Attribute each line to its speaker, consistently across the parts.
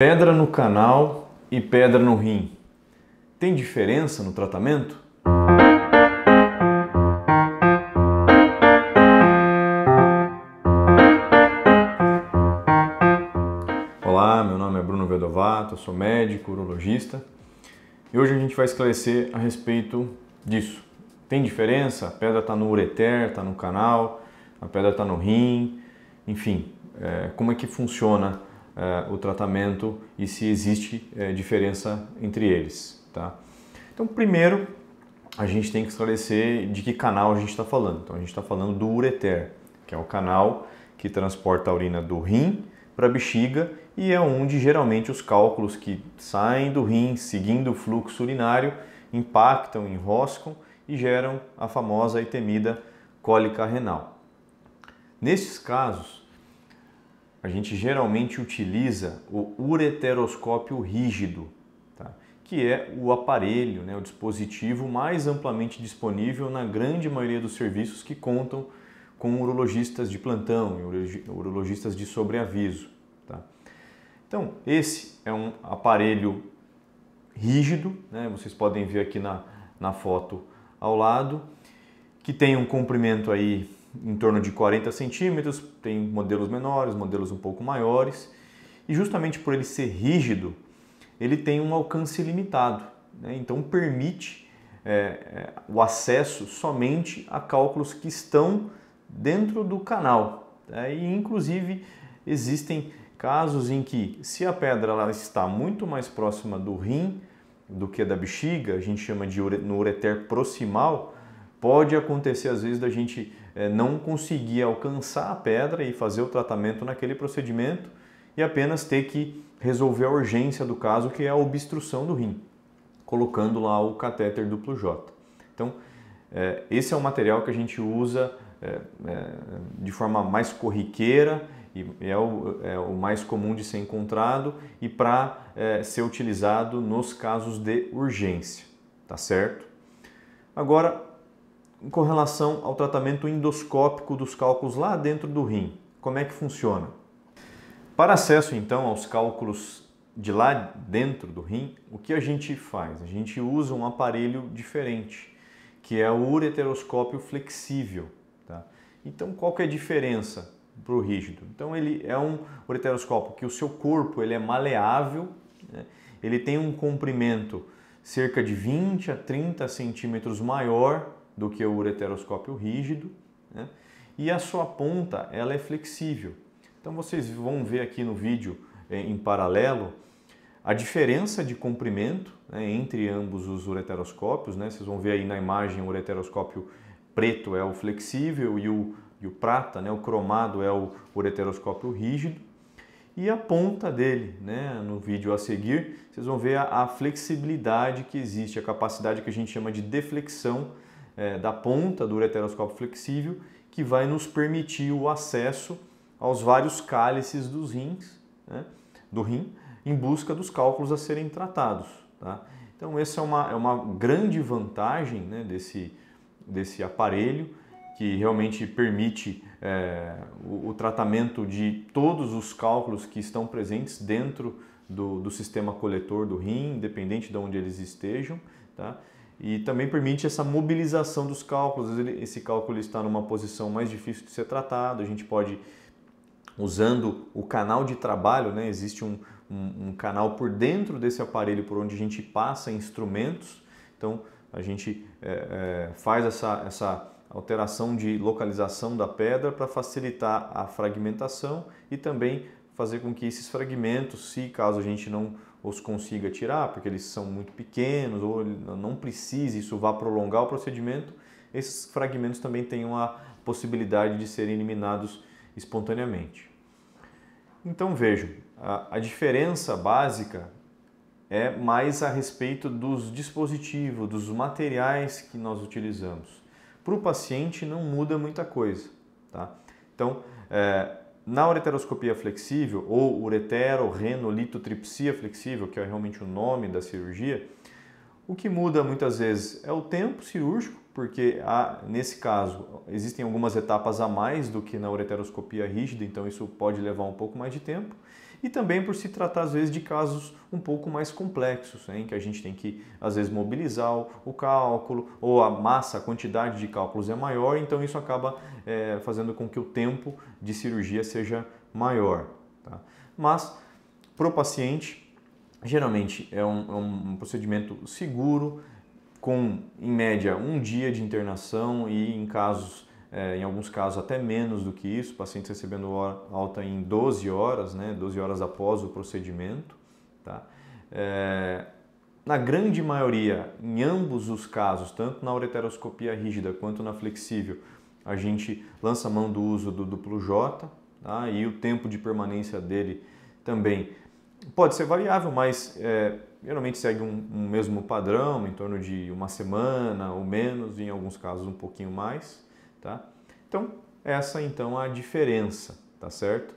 Speaker 1: Pedra no canal e pedra no rim. Tem diferença no tratamento? Olá, meu nome é Bruno Vedovato, eu sou médico, urologista e hoje a gente vai esclarecer a respeito disso. Tem diferença? A pedra está no ureter, está no canal, a pedra está no rim, enfim, como é que funciona o tratamento e se existe diferença entre eles, tá? Então, primeiro, a gente tem que esclarecer de que canal a gente está falando. Então, a gente está falando do ureter, que é o canal que transporta a urina do rim para a bexiga e é onde geralmente os cálculos que saem do rim, seguindo o fluxo urinário, impactam, enroscam e geram a famosa e temida cólica renal. Nesses casos, a gente geralmente utiliza o ureteroscópio rígido, tá? Que é o aparelho, o dispositivo mais amplamente disponível na grande maioria dos serviços que contam com urologistas de plantão e urologistas de sobreaviso. Tá? Então, esse é um aparelho rígido, vocês podem ver aqui na foto ao lado, que tem um comprimento aí em torno de 40 centímetros, tem modelos menores, modelos um pouco maiores, e justamente por ele ser rígido, ele tem um alcance limitado, então permite o acesso somente a cálculos que estão dentro do canal. E inclusive existem casos em que, se a pedra ela está muito mais próxima do rim do que da bexiga, a gente chama de no ureter proximal, pode acontecer às vezes da gente não conseguir alcançar a pedra e fazer o tratamento naquele procedimento e apenas ter que resolver a urgência do caso, que é a obstrução do rim, colocando lá o catéter duplo J. Então, esse é um material que a gente usa de forma mais corriqueira e é o mais comum de ser encontrado e para ser utilizado nos casos de urgência, tá certo? Agora, com relação ao tratamento endoscópico dos cálculos lá dentro do rim, como é que funciona? Para acesso então aos cálculos de lá dentro do rim, o que a gente faz? A gente usa um aparelho diferente, que é o ureteroscópio flexível. Tá? Então, qual que é a diferença para o rígido? Então, ele é um ureteroscópio que o seu corpo ele é maleável, ele tem um comprimento cerca de 20 a 30 centímetros maior do que o ureteroscópio rígido, e a sua ponta ela é flexível. Então vocês vão ver aqui no vídeo em paralelo a diferença de comprimento entre ambos os ureteroscópios. Vocês vão ver aí na imagem o ureteroscópio preto é o flexível e o prata, o cromado é o ureteroscópio rígido. E a ponta dele, no vídeo a seguir, vocês vão ver a flexibilidade que existe, a capacidade que a gente chama de deflexão da ponta do ureteroscópio flexível, que vai nos permitir o acesso aos vários cálices dos rins, do rim, em busca dos cálculos a serem tratados. Tá? Então essa é uma grande vantagem desse aparelho, que realmente permite o tratamento de todos os cálculos que estão presentes dentro do sistema coletor do rim, independente de onde eles estejam. Tá? E também permite essa mobilização dos cálculos. Esse cálculo está numa posição mais difícil de ser tratado, a gente pode, usando o canal de trabalho, existe um canal por dentro desse aparelho por onde a gente passa instrumentos, então a gente faz essa alteração de localização da pedra para facilitar a fragmentação e também fazer com que esses fragmentos, se caso a gente não os consiga tirar, porque eles são muito pequenos ou não precise, isso vá prolongar o procedimento, esses fragmentos também tenham a possibilidade de serem eliminados espontaneamente. Então vejam, a diferença básica é mais a respeito dos dispositivos, dos materiais que nós utilizamos. Para o paciente não muda muita coisa. Tá? Então, na ureteroscopia flexível, ou uretero-renolitotripsia flexível, que é realmente o nome da cirurgia, o que muda muitas vezes é o tempo cirúrgico, porque nesse caso existem algumas etapas a mais do que na ureteroscopia rígida, então isso pode levar um pouco mais de tempo. e também por se tratar às vezes de casos um pouco mais complexos, né, em que a gente tem que às vezes mobilizar o cálculo, ou a massa, a quantidade de cálculos é maior, então isso acaba fazendo com que o tempo de cirurgia seja maior. Tá? Mas para o paciente, geralmente é um procedimento seguro, com em média 1 dia de internação e em alguns casos até menos do que isso, pacientes recebendo alta em 12 horas, né, 12 horas após o procedimento. Tá? Na grande maioria, em ambos os casos, tanto na ureteroscopia rígida quanto na flexível, a gente lança mão do uso do duplo J, tá? E o tempo de permanência dele também pode ser variável, mas geralmente segue um mesmo padrão, em torno de 1 semana ou menos, em alguns casos um pouquinho mais. Tá? Então, essa então é a diferença, tá certo?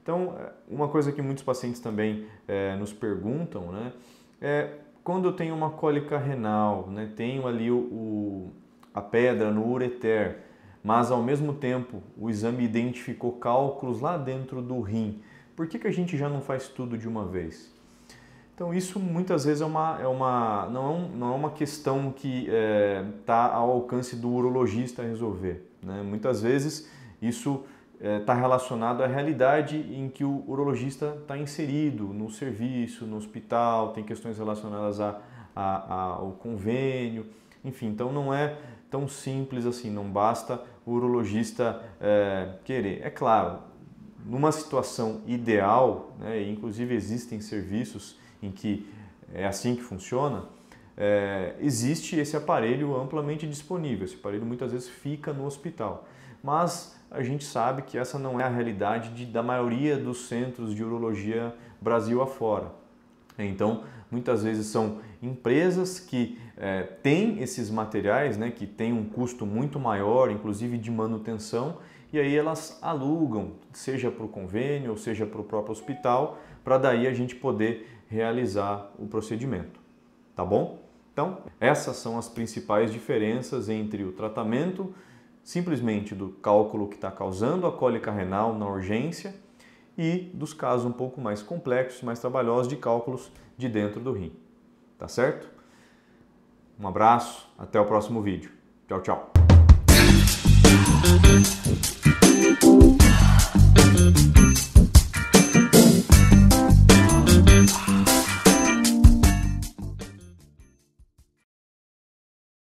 Speaker 1: Então, uma coisa que muitos pacientes também nos perguntam, né, é quando eu tenho uma cólica renal, né, tenho ali a pedra no ureter, mas ao mesmo tempo o exame identificou cálculos lá dentro do rim, por que a gente já não faz tudo de uma vez? Então isso muitas vezes não é uma questão que está ao alcance do urologista resolver, né? Muitas vezes isso está relacionado à realidade em que o urologista está inserido no serviço, no hospital, tem questões relacionadas ao convênio, enfim, então não é tão simples assim, não basta o urologista querer. É claro, numa situação ideal, né, inclusive existem serviços em que é assim que funciona, existe esse aparelho amplamente disponível. Esse aparelho muitas vezes fica no hospital, mas a gente sabe que essa não é a realidade da maioria dos centros de urologia Brasil afora. Então, muitas vezes são empresas que têm esses materiais, né, que têm um custo muito maior, inclusive de manutenção, e aí elas alugam, seja para o convênio ou seja para o próprio hospital, para daí a gente poder realizar o procedimento. Tá bom? Então, essas são as principais diferenças entre o tratamento simplesmente do cálculo que está causando a cólica renal na urgência e dos casos um pouco mais complexos, mais trabalhosos de cálculos de dentro do rim. Tá certo? Um abraço, até o próximo vídeo. Tchau, tchau.